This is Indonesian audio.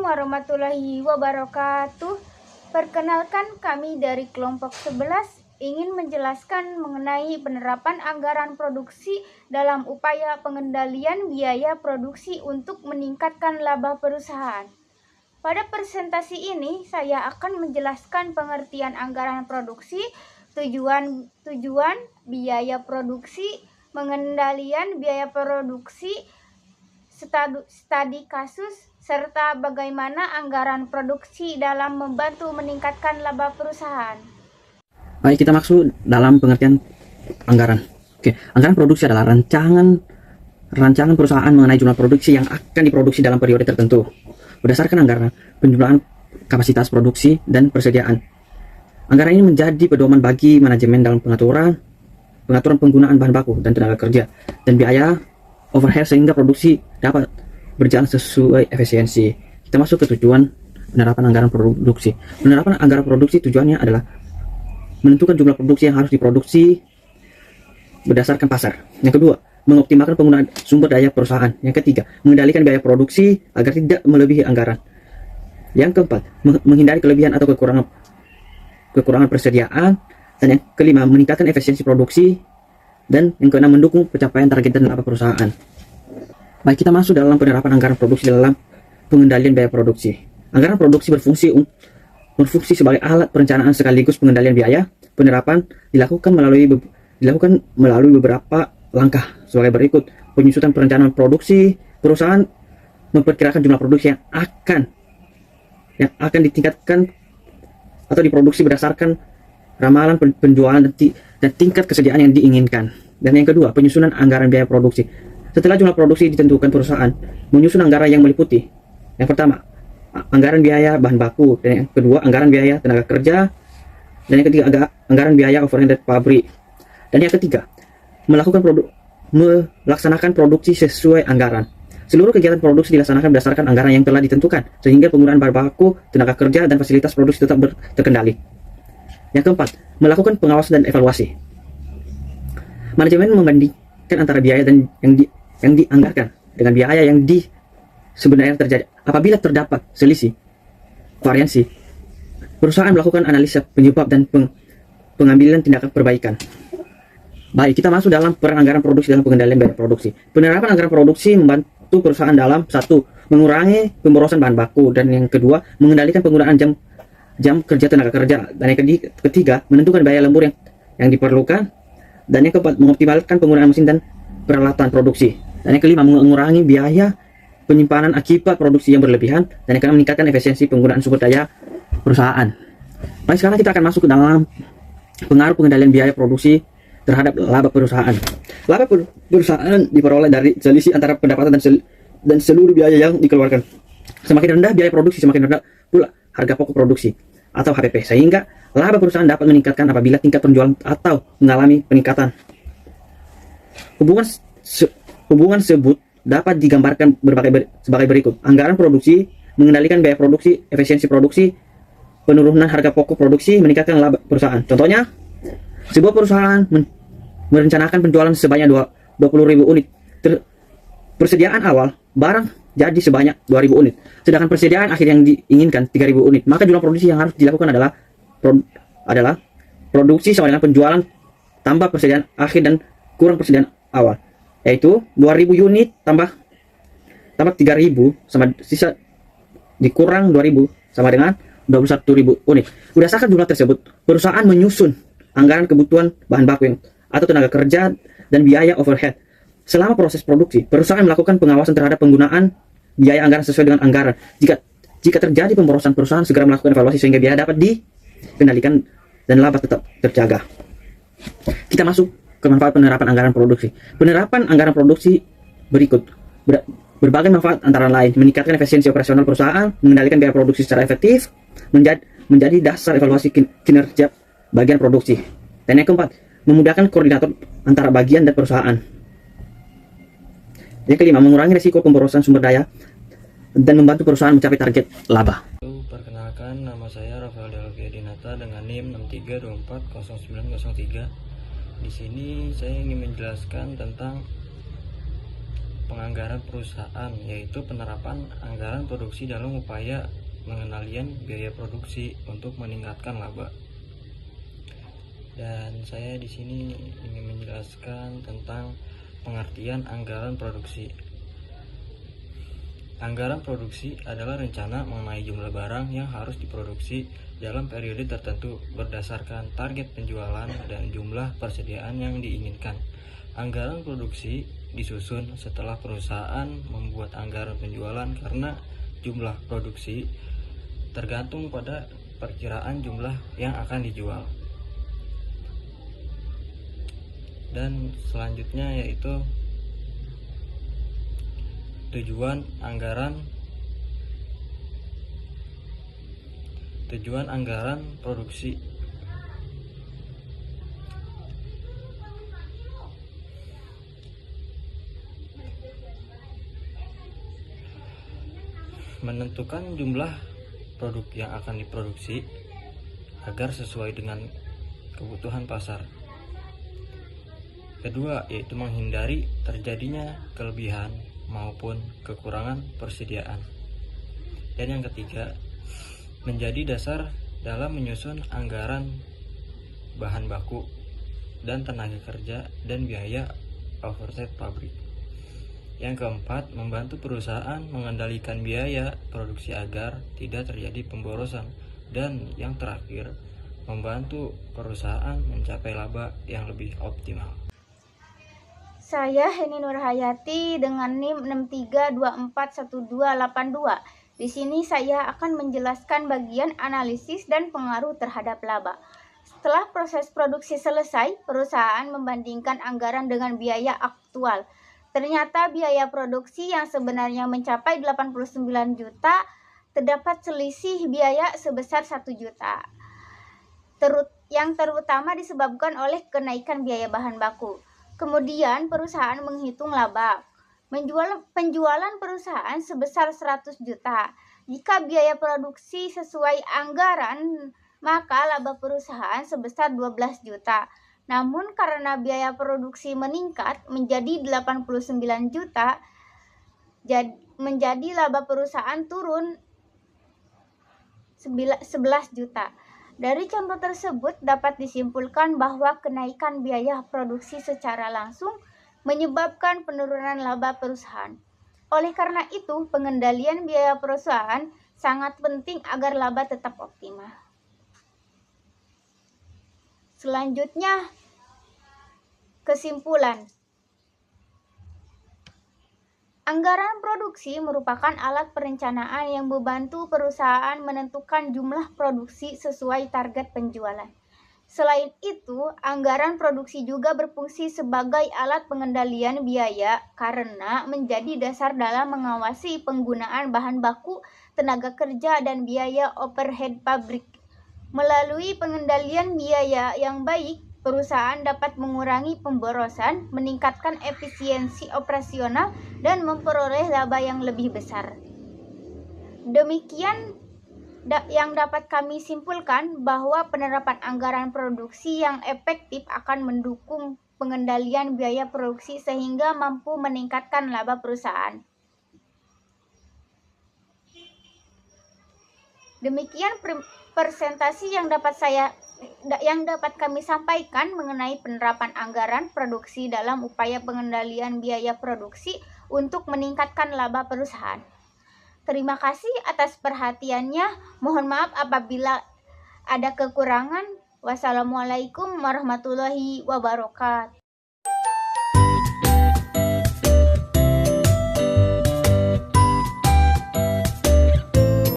Assalamualaikum warahmatullahi wabarakatuh. Perkenalkan, kami dari kelompok 11 ingin menjelaskan mengenai penerapan anggaran produksi dalam upaya pengendalian biaya produksi untuk meningkatkan laba perusahaan. Pada presentasi ini saya akan menjelaskan pengertian anggaran produksi, tujuan biaya produksi, pengendalian biaya produksi, studi kasus, serta bagaimana anggaran produksi dalam membantu meningkatkan laba perusahaan. Baik, kita maksud dalam pengertian anggaran. Oke, anggaran produksi adalah rancangan perusahaan mengenai jumlah produksi yang akan diproduksi dalam periode tertentu. Berdasarkan anggaran, penjumlahan kapasitas produksi dan persediaan. Anggaran ini menjadi pedoman bagi manajemen dalam pengaturan penggunaan bahan baku dan tenaga kerja dan biaya overhead sehingga produksi dapat berjalan sesuai efisiensi. Kita masuk ke tujuan penerapan anggaran produksi. Penerapan anggaran produksi tujuannya adalah menentukan jumlah produksi yang harus diproduksi berdasarkan pasar. Yang kedua, mengoptimalkan penggunaan sumber daya perusahaan. Yang ketiga, mengendalikan biaya produksi agar tidak melebihi anggaran. Yang keempat, menghindari kelebihan atau kekurangan persediaan. Dan yang kelima, meningkatkan efisiensi produksi. Dan yang keenam, mendukung pencapaian target dan laba perusahaan. Baik, kita masuk dalam penerapan anggaran produksi dalam pengendalian biaya produksi. Anggaran produksi berfungsi sebagai alat perencanaan sekaligus pengendalian biaya. Penerapan dilakukan melalui beberapa langkah sebagai berikut. Penyusunan perencanaan produksi. Perusahaan memperkirakan jumlah produksi yang akan ditingkatkan atau diproduksi berdasarkan ramalan penjualan dan tingkat kesediaan yang diinginkan. Dan yang kedua, penyusunan anggaran biaya produksi. Setelah jumlah produksi ditentukan, perusahaan menyusun anggaran yang meliputi: yang pertama, anggaran biaya bahan baku; dan yang kedua, anggaran biaya tenaga kerja; dan yang ketiga, anggaran biaya overhead pabrik; dan yang ketiga, melaksanakan produksi sesuai anggaran. Seluruh kegiatan produksi dilaksanakan berdasarkan anggaran yang telah ditentukan, sehingga penggunaan bahan baku, tenaga kerja, dan fasilitas produksi tetap terkendali. Yang keempat, melakukan pengawasan dan evaluasi. Manajemen membandingkan antara biaya yang dianggarkan dengan biaya yang sebenarnya terjadi. Apabila terdapat selisih, variasi, perusahaan melakukan analisa penyebab dan pengambilan tindakan perbaikan. Baik, kita masuk dalam peran anggaran produksi dalam pengendalian biaya produksi. Penerapan anggaran produksi membantu perusahaan dalam: satu, mengurangi pemborosan bahan baku; dan yang kedua, mengendalikan penggunaan jam kerja tenaga kerja; dan yang ketiga, menentukan biaya lembur yang diperlukan; dan yang keempat, mengoptimalkan penggunaan mesin dan peralatan produksi; dan yang kelima, mengurangi biaya penyimpanan akibat produksi yang berlebihan; dan yang keenam, meningkatkan efisiensi penggunaan sumber daya perusahaan. Baik, sekarang kita akan masuk ke dalam pengaruh pengendalian biaya produksi terhadap laba perusahaan. Laba perusahaan diperoleh dari selisih antara pendapatan dan seluruh biaya yang dikeluarkan. Semakin rendah biaya produksi, semakin rendah pula harga pokok produksi atau HPP, sehingga laba perusahaan dapat meningkatkan apabila tingkat penjualan atau mengalami peningkatan. Hubungan tersebut dapat digambarkan sebagai berikut: anggaran produksi mengendalikan biaya produksi, efisiensi produksi, penurunan harga pokok produksi, meningkatkan laba perusahaan. Contohnya, sebuah perusahaan merencanakan penjualan sebanyak 20.000 unit. Persediaan awal barang jadi sebanyak 2.000 unit, sedangkan persediaan akhir yang diinginkan 3.000 unit. Maka jumlah produksi yang harus dilakukan adalah produksi sama dengan penjualan tambah persediaan akhir dan kurang persediaan awal, yaitu 2.000 unit tambah 3.000 sama sisa dikurang 2.000 sama dengan 21.000 unit. Berdasarkan jumlah tersebut, perusahaan menyusun anggaran kebutuhan bahan baku atau tenaga kerja dan biaya overhead. Selama proses produksi, perusahaan melakukan pengawasan terhadap penggunaan biaya anggaran sesuai dengan anggaran. Jika terjadi pemborosan, perusahaan segera melakukan evaluasi sehingga biaya dapat dikendalikan dan laba tetap terjaga. Kita masuk ke manfaat penerapan anggaran produksi. Penerapan anggaran produksi berikut berbagai manfaat, antara lain: meningkatkan efisiensi operasional perusahaan, mengendalikan biaya produksi secara efektif, menjadi dasar evaluasi kinerja bagian produksi, dan yang keempat, memudahkan koordinator antara bagian dan perusahaan. Yang kelima, mengurangi risiko pemborosan sumber daya dan membantu perusahaan mencapai target laba. Perkenalkan, nama saya Rafael Delvia Dinata dengan NIM 63240903. Di sini saya ingin menjelaskan tentang penganggaran perusahaan, yaitu penerapan anggaran produksi dalam upaya pengendalian biaya produksi untuk meningkatkan laba. Dan saya di sini ingin menjelaskan tentang pengertian anggaran produksi. Anggaran produksi adalah rencana mengenai jumlah barang yang harus diproduksi dalam periode tertentu berdasarkan target penjualan dan jumlah persediaan yang diinginkan. Anggaran produksi disusun setelah perusahaan membuat anggaran penjualan karena jumlah produksi tergantung pada perkiraan jumlah yang akan dijual. Dan selanjutnya yaitu tujuan anggaran produksi. Menentukan jumlah produk yang akan diproduksi agar sesuai dengan kebutuhan pasar. Kedua, yaitu menghindari terjadinya kelebihan maupun kekurangan persediaan. Dan yang ketiga, menjadi dasar dalam menyusun anggaran bahan baku dan tenaga kerja dan biaya overhead pabrik. Yang keempat, membantu perusahaan mengendalikan biaya produksi agar tidak terjadi pemborosan. Dan yang terakhir, membantu perusahaan mencapai laba yang lebih optimal. Saya Heni Nurhayati dengan NIM 63241282. Di sini saya akan menjelaskan bagian analisis dan pengaruh terhadap laba. Setelah proses produksi selesai, perusahaan membandingkan anggaran dengan biaya aktual. Ternyata biaya produksi yang sebenarnya mencapai 89 juta, terdapat selisih biaya sebesar 1 juta. Yang terutama disebabkan oleh kenaikan biaya bahan baku. Kemudian perusahaan menghitung laba. Penjualan perusahaan sebesar 100 juta. Jika biaya produksi sesuai anggaran, maka laba perusahaan sebesar 12 juta. Namun karena biaya produksi meningkat menjadi 89 juta, menjadi laba perusahaan turun 11 juta. Dari contoh tersebut dapat disimpulkan bahwa kenaikan biaya produksi secara langsung menyebabkan penurunan laba perusahaan. Oleh karena itu, pengendalian biaya perusahaan sangat penting agar laba tetap optimal. Selanjutnya, kesimpulan. Anggaran produksi merupakan alat perencanaan yang membantu perusahaan menentukan jumlah produksi sesuai target penjualan. Selain itu, anggaran produksi juga berfungsi sebagai alat pengendalian biaya karena menjadi dasar dalam mengawasi penggunaan bahan baku, tenaga kerja, dan biaya overhead pabrik. Melalui pengendalian biaya yang baik, perusahaan dapat mengurangi pemborosan, meningkatkan efisiensi operasional, dan memperoleh laba yang lebih besar. Demikian yang dapat kami simpulkan bahwa penerapan anggaran produksi yang efektif akan mendukung pengendalian biaya produksi sehingga mampu meningkatkan laba perusahaan. Demikian presentasi yang dapat kami sampaikan mengenai penerapan anggaran produksi dalam upaya pengendalian biaya produksi untuk meningkatkan laba perusahaan. Terima kasih atas perhatiannya. Mohon maaf apabila ada kekurangan. Wassalamualaikum warahmatullahi wabarakatuh.